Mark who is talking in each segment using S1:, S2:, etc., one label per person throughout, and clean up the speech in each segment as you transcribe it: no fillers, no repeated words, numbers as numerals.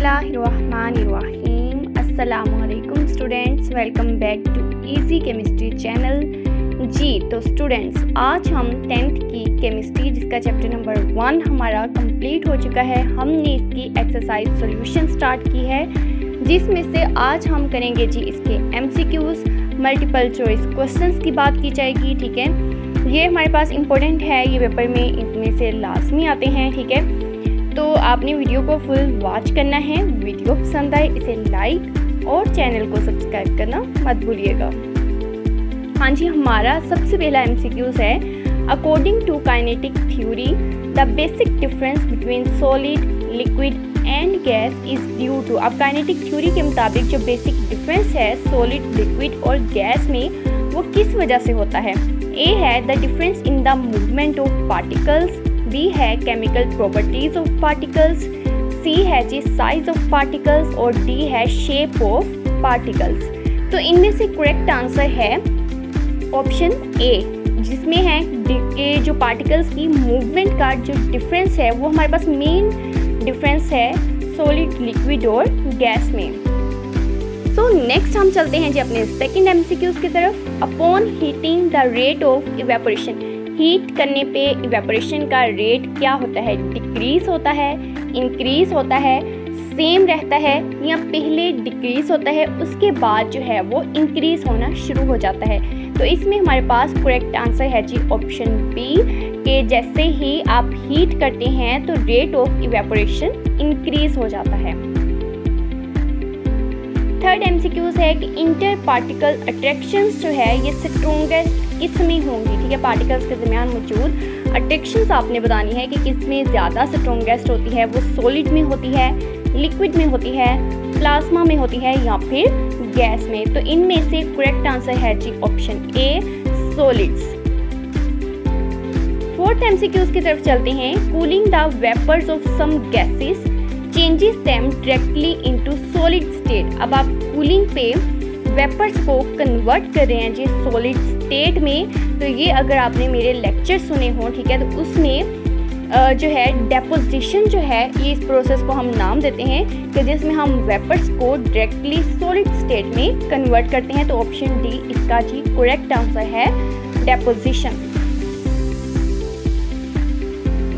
S1: बिस्मिल्लाहिर्रहमानिर्रहीम। अस्सलामुअलैकुम students, welcome back to easy chemistry channel. जी तो स्टूडेंट्स, आज हम 10th की केमिस्ट्री जिसका चैप्टर नंबर 1 हमारा कंप्लीट हो चुका है। हमने इसकी एक्सरसाइज सॉल्यूशन स्टार्ट की है, जिसमें से आज हम करेंगे जी इसके MCQs, मल्टीपल चॉइस क्वेश्चंस की बात की जाएगी। ठीक है, ये हमारे पास इम्पोर्टेंट है, ये पेपर में इनमें से लाजमी आते हैं। ठीक है, तो आपने वीडियो को फुल वॉच करना है। वीडियो पसंद आए इसे लाइक और चैनल को सब्सक्राइब करना मत भूलिएगा। हाँ जी, हमारा सबसे पहला MCQs है, according to kinetic theory the basic difference between solid, liquid and gas is due to. अब काइनेटिक थ्योरी के मुताबिक जो बेसिक डिफरेंस है सॉलिड, लिक्विड और गैस में, वो किस वजह से होता है। ए है the difference in the movement of particles, B है chemical properties of particles, C है जी साइज ऑफ पार्टिकल्स और डी है शेप ऑफ पार्टिकल्स। तो इनमें से करेक्ट आंसर है ऑप्शन ए, जिसमें है कि जो पार्टिकल्स की मूवमेंट का जो डिफरेंस है वो हमारे पास मेन डिफरेंस है सॉलिड, लिक्विड और गैस में। सो नेक्स्ट हम चलते हैं जी अपने सेकंड MCQs की तरफ। Upon heating the rate of evaporation, heat करने पे इवेपोरेशन का रेट क्या होता है, डिक्रीज होता है, इंक्रीज होता है, सेम रहता है या पहले डिक्रीज होता है उसके बाद जो है वो इंक्रीज होना शुरू हो जाता है। तो इसमें हमारे पास करेक्ट आंसर है जी ऑप्शन बी, कि जैसे ही आप हीट करते हैं तो रेट ऑफ इवेपोरेशन इंक्रीज हो जाता है। थर्ड MCQs है कि इंटर पार्टिकल अट्रैक्शंस जो है ये स्ट्रॉन्गेस्ट किसमें होंगी। ठीक है, पार्टिकल्स के दरमियान मौजूद अट्रैक्शंस आपने बतानी है कि किसमें ज़्यादा स्ट्रॉन्गेस्ट होती है, वो सॉलिड में होती है, लिक्विड में होती है, प्लाज्मा में होती है या फिर गैस में। तो इनमें से करेक्ट आंसर है जी option A, solids. Fourth MCQs की तरफ चलते हैं। Cooling the vapours of some gases changes them directly into solid state. अब आप कूलिंग पे वेपर्स को कन्वर्ट कर रहे हैं जी सॉलिड स्टेट में। तो ये अगर आपने मेरे लेक्चर सुने हों, ठीक है, तो उसमें जो है डेपोजिशन जो है, ये इस प्रोसेस को हम नाम देते हैं कि जिसमें हम वेपर्स को डायरेक्टली सॉलिड स्टेट में कन्वर्ट करते हैं। तो ऑप्शन डी इसका जी करेक्ट आंसर है, डेपोजिशन।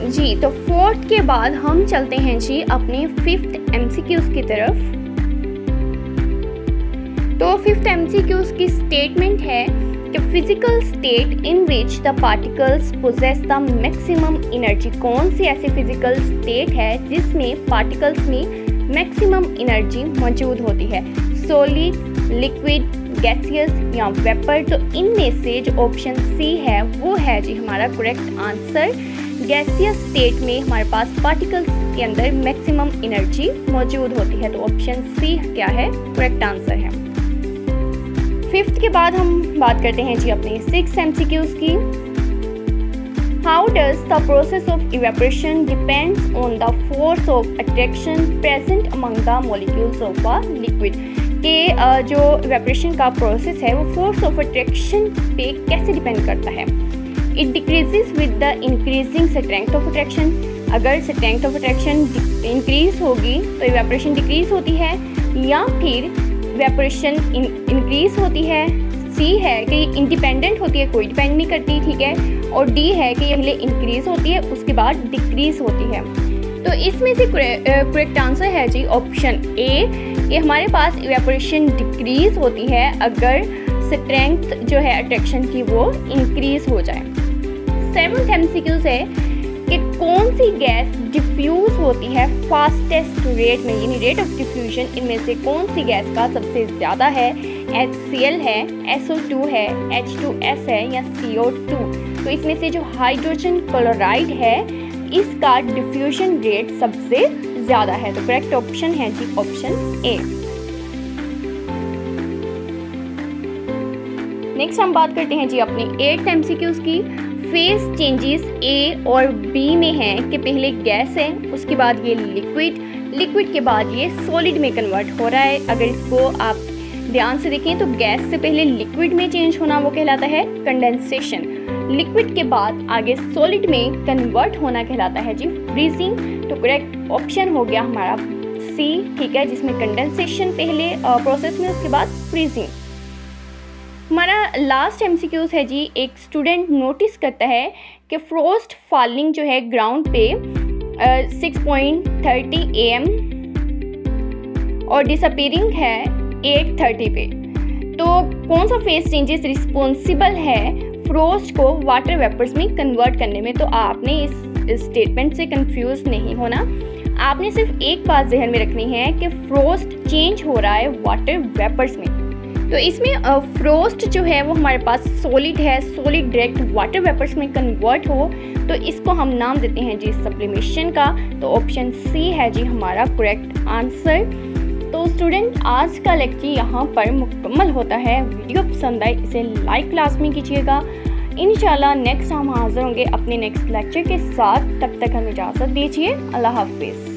S1: जी तो फोर्थ के बाद हम चलते हैं जी अपने फिफ्थ MCQs की तरफ। तो फिफ्थ MCQs की स्टेटमेंट है कि physical state in which the particles possess the maximum energy. कौन सी ऐसी फिजिकल स्टेट है जिसमें पार्टिकल्स में मैक्सिमम एनर्जी मौजूद होती है, सॉलिड, लिक्विड, गैसियस या वेपर। तो इनमें से जो ऑप्शन सी है वो है जी हमारा करेक्ट आंसर। गैसियस स्टेट में हमारे पास पार्टिकल्स के अंदर मैक्सिमम एनर्जी मौजूद होती है। तो ऑप्शन सी क्या है, करेक्ट आंसर है। फिफ्थ के बाद हम बात करते हैं जी अपने 6 MCQs की। How does the process of evaporation depends on the force of attraction present among the molecules of a liquid. के जो इवेपोरेशन का प्रोसेस है वो फोर्स ऑफ अट्रैक्शन पे कैसे डिपेंड करता है। It decreases with the increasing strength of attraction. अगर स्ट्रेंथ ऑफ अट्रैक्शन इंक्रीज होगी तो इवेपोरेशन डिक्रीज होती है, या फिर इवेपोरेशन इंक्रीज होती है। सी है कि इंडिपेंडेंट होती है, कोई डिपेंड नहीं करती। ठीक है, और डी है कि ये पहले इंक्रीज होती है उसके बाद डिक्रीज होती है। तो इसमें से करेक्ट आंसर है जी ऑप्शन ए, कि हमारे पास इवेपोरेशन डिक्रीज होती है अगर स्ट्रेंथ जो है अट्रैक्शन की वो इंक्रीज हो जाए। 7th MCQs है कि कौन सी गैस डिफ्यूज होती है फास्टेस्ट रेट में, यानी रेट ऑफ डिफ्यूजन इनमें से कौन सी गैस का सबसे ज़्यादा है। HCl है, SO2 है, H2S है या CO2। तो इसमें से जो हाइड्रोजन क्लोराइड है इसका डिफ्यूजन रेट सबसे ज़्यादा है। तो करेक्ट ऑप्शन है जी ऑप्शन ए। नेक्स्ट हम बात करते हैं जी अपने 8th MCQs की। फेज चेंजेस ए और बी में हैं कि पहले गैस है, उसके बाद ये लिक्विड, लिक्विड के बाद ये सॉलिड में कन्वर्ट हो रहा है। अगर इसको आप ध्यान से देखें तो गैस से पहले लिक्विड में चेंज होना वो कहलाता है कंडेंसेशन, लिक्विड के बाद आगे सॉलिड में कन्वर्ट होना कहलाता है जी फ्रीजिंग। तो करेक्ट ऑप्शन हो गया हमारा सी, ठीक है, जिसमें कंडेंसेशन पहले प्रोसेस में, उसके बाद फ्रीजिंग। हमारा लास्ट एमसीक्यूज है जी। एक स्टूडेंट नोटिस करता है कि फ्रोस्ट फॉलिंग जो है ग्राउंड पे 6:30 AM और डिसअपीयरिंग है 8:30 पे। तो कौन सा फेज चेंजेस रिस्पॉन्सिबल है फ्रोस्ट को वाटर वेपर्स में कन्वर्ट करने में? तो आपने इस स्टेटमेंट से कंफ्यूज नहीं होना। आपने सिर्फ एक बात जहन में रखनी है कि फ्रोस्ट चेंज हो रहा है वाटर वेपर्स में। तो इसमें फ्रोस्ट जो है वो हमारे पास सॉलिड है, सॉलिड डायरेक्ट वाटर वेपर्स में कन्वर्ट हो, तो इसको हम नाम देते हैं जी सब्लिमेशन का। तो ऑप्शन सी है जी हमारा करेक्ट आंसर। तो स्टूडेंट, आज का लेक्चर यहाँ पर मुकम्मल होता है। वीडियो पसंद आए इसे लाइक लाजमी कीजिएगा। इंशाल्लाह नेक्स्ट हम हाजिर होंगे अपने नेक्स्ट लेक्चर के साथ। तब तक हमें इजाज़त दीजिए। अल्लाह हाफिज़।